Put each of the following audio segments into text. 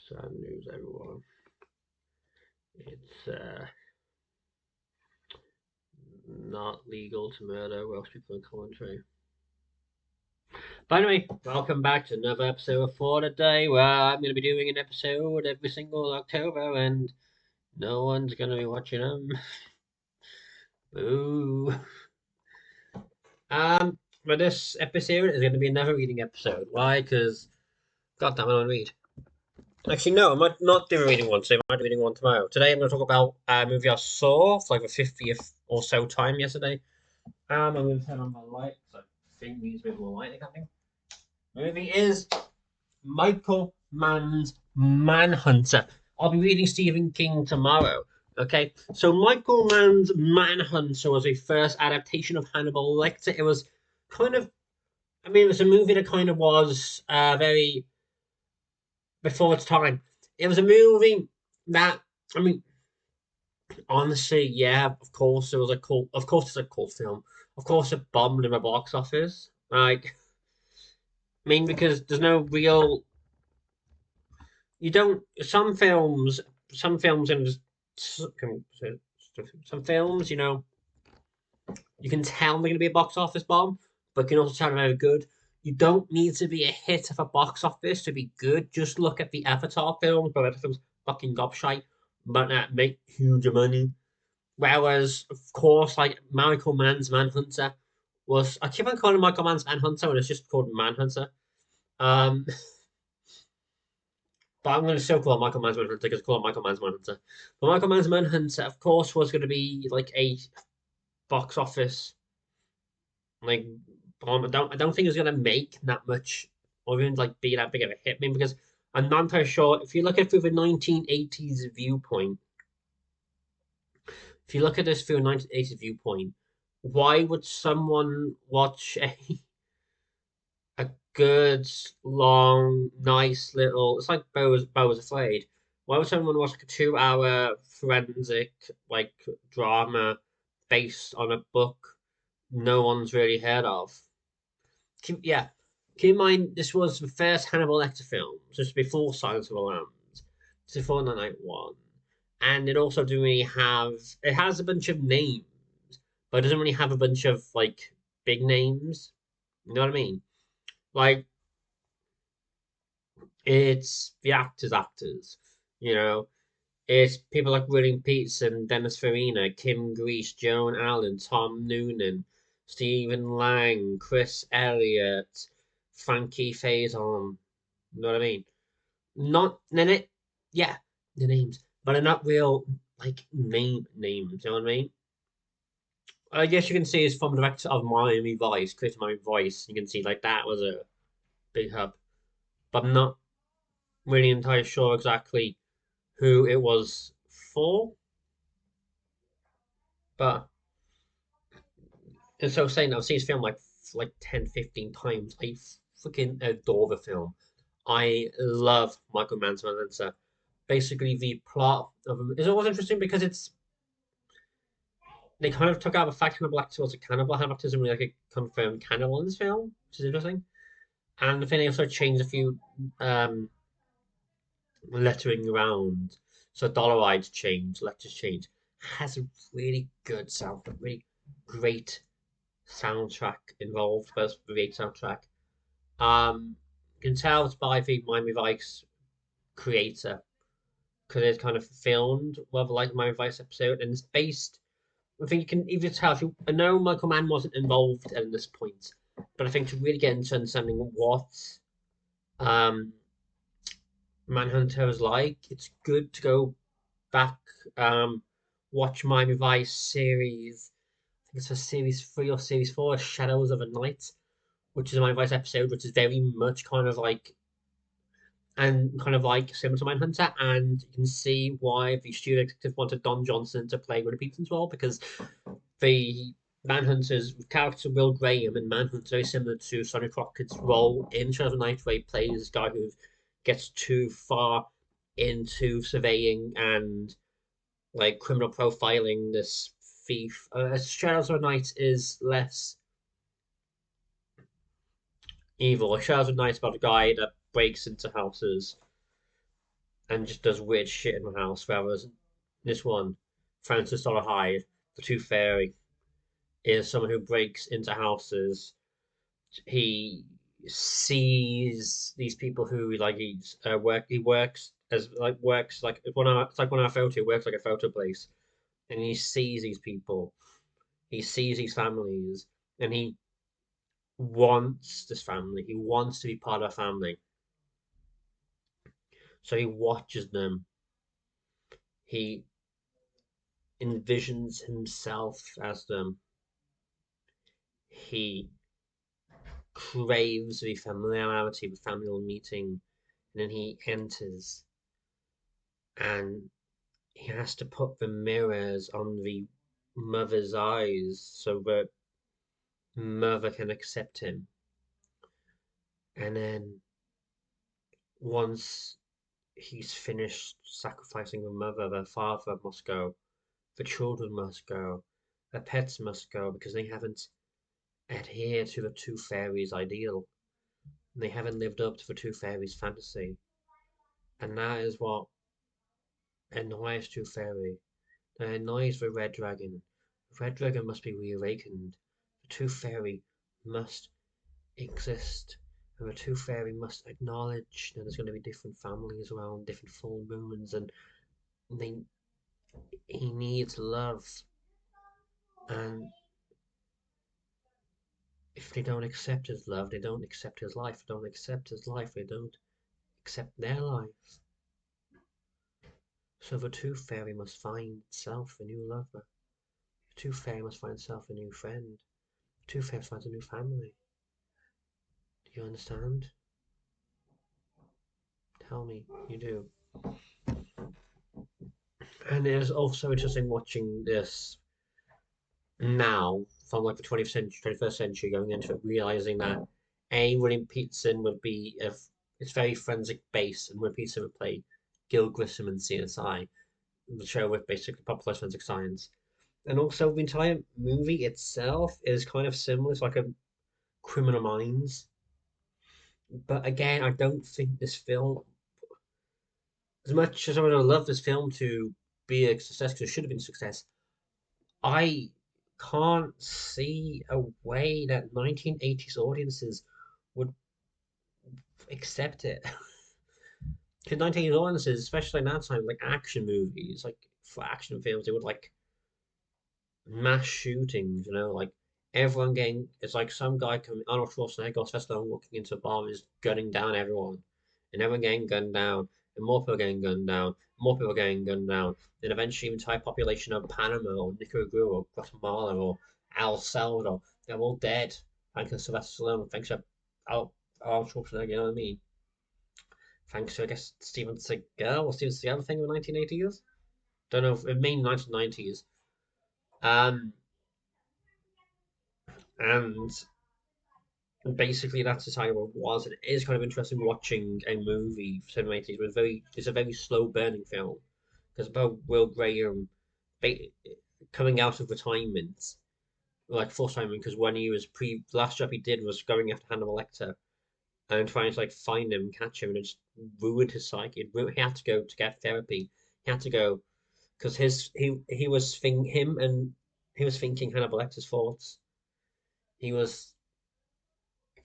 Sad news, everyone. It's not legal to murder Welsh people in commentary. But anyway, welcome back to another episode of For the Day, where I'm going to be doing an episode every single October, and no one's going to be watching them. Boo. But this episode is going to be another reading episode. Why? Because, God damn it, I want to read. Actually, no, I might not do a reading one today. I might do a reading one tomorrow. Today, I'm going to talk about a movie I saw for like the 50th or so time yesterday. I'm going to turn on my light because I think needs a bit more lighting. I think. The movie is Michael Mann's Manhunter. I'll be reading Stephen King tomorrow. Okay, so Michael Mann's Manhunter was a first adaptation of Hannibal Lecter. It was kind of, I mean, it was a movie that kind of was very before its time. It was a movie that, I mean, honestly, yeah, of course, it was a cult. Of course, it's a cult film. Of course, it bombed in the box office. Like, I mean, because there's no real. You don't. Some films, and some films, you can tell they're going to be a box office bomb, but you can also tell they're very good. You don't need to be a hit of a box office to be good. Just look at the Avatar films, but Avatar films fucking gobshite, but make huge money. Whereas, of course, like Michael Mann's Manhunter was. I keep on calling Michael Mann's Manhunter when it's just called Manhunter. Um, but I'm going to still call it Michael Mann's Manhunter because I call it Michael Mann's Manhunter. But Michael Mann's Manhunter, of course, was going to be like a box office like bomb. I don't think it's going to make that much or even like be that big of a hit. I mean, because I'm not entirely sure. If you look at it through the 1980s viewpoint, if you look at this through a 1980s viewpoint, why would someone watch a good, long, nice little? It's like Beau was Afraid. Why would someone watch like a 2 hour forensic like drama based on a book no one's really heard of? Yeah, keep in mind this was the first Hannibal Lecter film, just before Silence of the Lambs, just before the Night One, and it also didn't really have. It has a bunch of names, but it doesn't really have a bunch of like big names. You know what I mean? Like it's the actors. You know, it's people like William Peterson, Dennis Farina, Kim Grease, Joan Allen, Tom Noonan, Stephen Lang, Chris Elliott, Frankie Faison. You know what I mean? Not then it, yeah, the names, but they're not real like names. You know what I mean? I guess you can see it's from the director of Miami Vice, created Miami Vice. You can see like that was a big hub, but I'm not really entirely sure exactly who it was for. But and so saying I've seen this film like 10, 15 times. I freaking adore the film. I love Michael Mann's Manhunter. Basically, the plot of is always interesting because they kind of took out the fact Hannibal Lecter was a cannibal. Hannibal Lecter isn't really like a confirmed cannibal in this film, which is interesting. And I think they also changed a few lettering around. So Dollaride changed, letters changed. Has a really good soundtrack, really great soundtrack involved, but it's a great soundtrack. You can tell it's by the Miami Vice creator because it's kind of filmed with like Miami Vice episode and it's based. I think you can even tell if you. I know Michael Mann wasn't involved at this point, but I think to really get into understanding what um, Manhunter is like, it's good to go back, watch Miami Vice series. I think it's for series 3 or series 4, Shadows of a Night, which is a Miami Vice episode, which is very much kind of like similar to Mindhunter, and you can see why the studio executive wanted Don Johnson to play Willie Peterson's role because the Manhunter's character Will Graham in Manhunter very similar to Sonny Crockett's role in Shadow of the Night, where he plays this guy who gets too far into surveying and like criminal profiling this thief. Shadows of the Night is less evil. Shadows of the Night is about a guy that breaks into houses and just does weird shit in the house. Whereas this one, Francis Hyde, the Tooth Fairy, is someone who breaks into houses. He sees these people who he works as like works like one of it's like one of our photo he works like a photo place, and he sees these people, he sees these families, and he wants this family, he wants to be part of a family, so he watches them, he envisions himself as them, he craves the familiarity of a familial meeting, and then he enters and he has to put the mirrors on the mother's eyes so that mother can accept him. And then once he's finished sacrificing the mother, the father must go, the children must go, the pets must go because they haven't adhered to the two fairies' ideal. They haven't lived up to the two fairies' fantasy. And that is what annoys Two Fairy. That annoys the Red Dragon. The Red Dragon must be reawakened. The Two Fairy must exist. And the Tooth Fairy must acknowledge that there's going to be different families around, different full moons, and they, he needs love. And if they don't accept his love, they don't accept his life. They don't accept his life, they don't accept their life. So the Tooth Fairy must find itself a new lover. The Tooth Fairy must find itself a new friend. The Tooth Fairy finds a new family. Do you understand? Tell me you do. And it is also interesting watching this now from like the 20th century, 21st century going into it, realizing that William Peterson would be if it's very forensic based, and William Peterson would play Gil Grissom in CSI, the show with basically popularized forensic science. And also the entire movie itself is kind of similar. It's like a Criminal Minds. But again, I don't think this film, as much as I would have loved this film to be a success, because it should have been a success, I can't see a way that 1980s audiences would accept it. Because 1980s audiences, especially in that time, like action movies, like for action films, they would like mass shootings, like everyone getting, it's like some guy coming, Arnold Schwarzenegger or Sylvester walking into a bar and just gunning down everyone, and everyone getting gunned down, and more people getting gunned down, more people getting gunned down, then eventually the entire population of Panama or Nicaragua or Guatemala or El Salvador, they're all dead. Thanks to Sylvester Stallone, thanks to Arnold Schwarzenegger, you know what I mean? Thanks to, I guess, Steven Seagal thing in the 1980s? Don't know, if it mean 1990s. Um, and basically that's just how it was. And it is kind of interesting watching a movie from the 80s. It's a very slow burning film because about Will Graham coming out of retirement, like forced retirement, because when he was the last job he did was going after Hannibal Lecter and trying to like find him, catch him, and it just ruined his psyche. He had to go to get therapy. He had to go because he was thinking Hannibal Lecter's thoughts. He was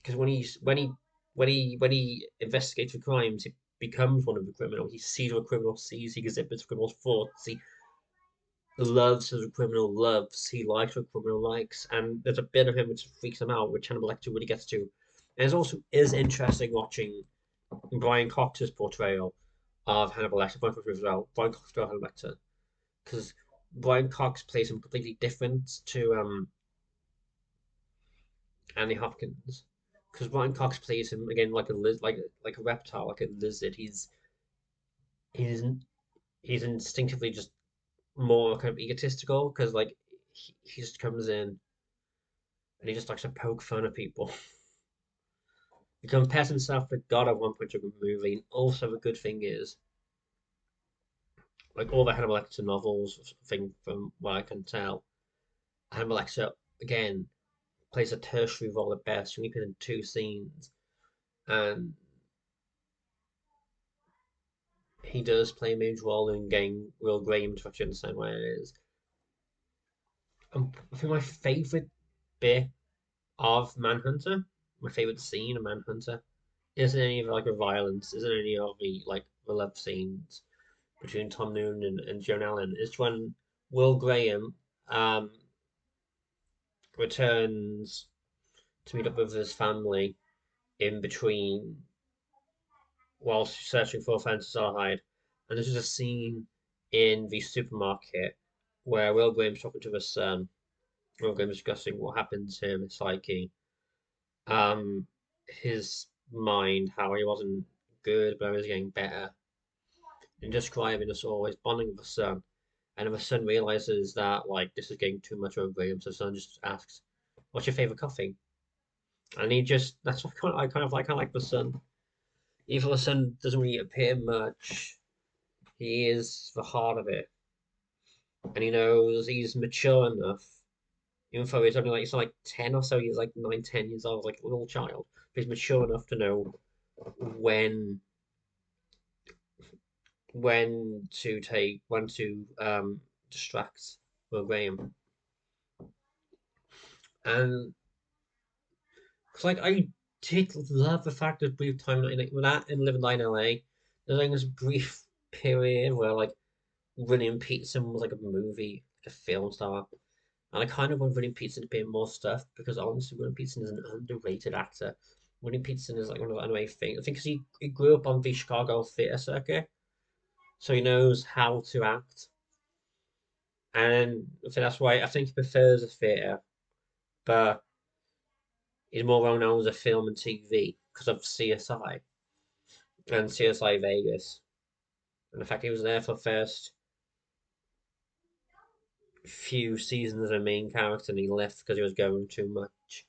because when he investigates for crimes, he becomes one of the criminals. He sees what a criminal sees. He exhibits criminal's thoughts. He loves what a criminal loves. He likes what a criminal likes. And there's a bit of him which freaks him out, which Hannibal Lecter really gets to. And it also is interesting watching Brian Cox's portrayal of Hannibal Lecter. Brian Cox portrayal of Hannibal Lecter, because Brian Cox plays him completely different to Andy Hopkins, because Brian Cox plays him again like like a reptile, like a lizard. He's he's instinctively just more kind of egotistical because like he just comes in and he just likes to poke fun at people. He compares himself to God at one point during the movie. And also, the good thing is, like all the Hannibal Lecter novels, thing from what I can tell, Hannibal Lecter again plays a tertiary role at best. He only appears in two scenes, and he does play a major role in getting Will Graham to actually understand where it is. I think my favourite bit of Manhunter, my favourite scene of Manhunter, isn't any of like the violence, isn't any of the love scenes between Tom Noonan and Joan Allen. It's when Will Graham um, returns to meet up with his family in between whilst searching for Francis Alhide. And this is a scene in the supermarket where Will Graham's talking to his son. Will Graham's discussing what happened to him, his psyche, his mind, how he wasn't good, but he was getting better, and describing us always bonding with the son. And if the son realizes that this is getting too much over him, so the son just asks, "What's your favorite coffee?" And he just that's what I kind of like the son. Even though the son doesn't really appear much, he is the heart of it, and he knows he's mature enough. Even though he's not like 10 or so, he's like 9, 10 years old, like a little child. But he's mature enough to know when when to distract Will Graham. And because I did love the fact that brief time with that in Live and Die in LA, there's like this brief period where William Peterson was like a movie, like a film star. And I kind of want William Peterson to be in more stuff because honestly, William Peterson is an underrated actor. William Peterson is like one of the anime things. I think because he grew up on the Chicago theater circuit, so he knows how to act. And so that's why I think he prefers the theater, but he's more well known as a film and TV because of CSI and CSI Vegas. And the fact he was there for the first few seasons as a main character and he left because he was going too much.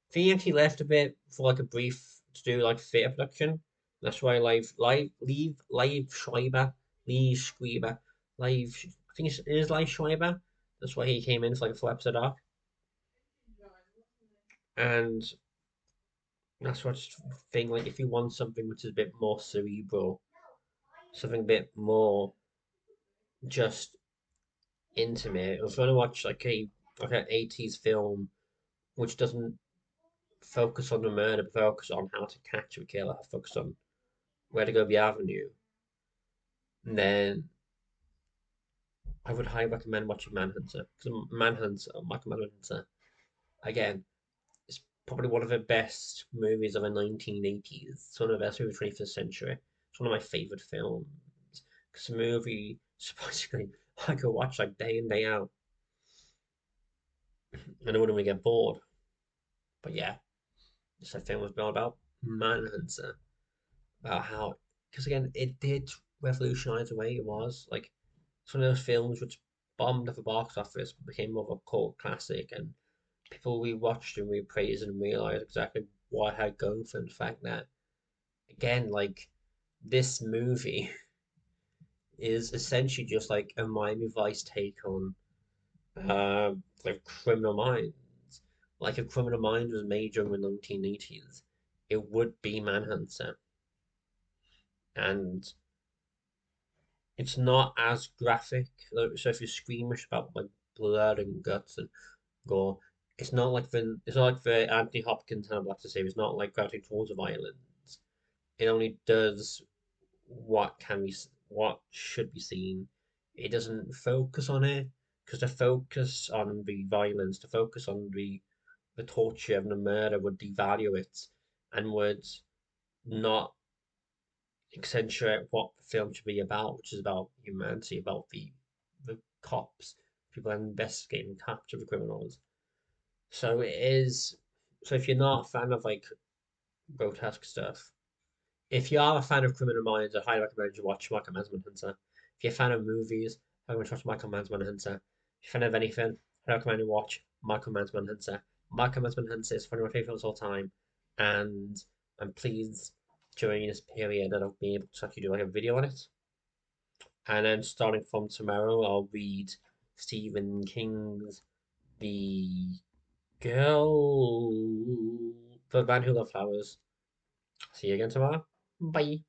I think he actually left a bit for like a brief to do like theatre production. That's why live Schreiber, Lee Schreiber, live. I think it is live Schreiber. That's why he came in for like a full episode arc, and that's what thing. Like if you want something which is a bit more cerebral, something a bit more just intimate. I was going to watch like an 80s film which doesn't focus on the murder, but focus on how to catch a killer, focus on where to go the avenue. And then I would highly recommend watching Manhunter because Michael Manhunter, again, is probably one of the best movies of the 1980s. It's one of the best movies of the 21st century. It's one of my favorite films. It's a movie, surprisingly, I could watch like day in, day out, and I wouldn't really get bored. But yeah, this film was all about Manhunter, about how, because again, it did revolutionize the way it was. Like, it's one of those films which bombed at the box office, but became more of a cult classic, and people rewatched and repraised and realized exactly what I had going for the fact that, again, this movie is essentially just like a Miami Vice take on like Criminal Minds. Like if Criminal Minds was made during the 1980s, it would be Manhunter. And it's not as graphic. So if you're squeamish about like blood and guts and gore, it's not like the Anthony Hopkins Hannibal Lecter series. It's not like gravitating towards the violence. It only does what should be seen. It doesn't focus on it because the focus on the violence, the focus on the torture and the murder would devalue it and would not accentuate what the film should be about, which is about humanity, about the cops, people investigating and capture the criminals. So it is. So if you're not a fan of grotesque stuff, if you are a fan of Criminal Minds, I highly recommend you watch Michael Mann's Manhunter. If you're a fan of movies, I recommend you watch Michael Mann's Manhunter. If you're a fan of anything, I recommend you watch Michael Mann's Manhunter. Michael Mann's Manhunter is one of my favourite films of all time, and I'm pleased during this period that I'll be able to actually do like a video on it. And then starting from tomorrow, I'll read Stephen King's The Girl, The Man Who Loved Flowers. See you again tomorrow. Bye.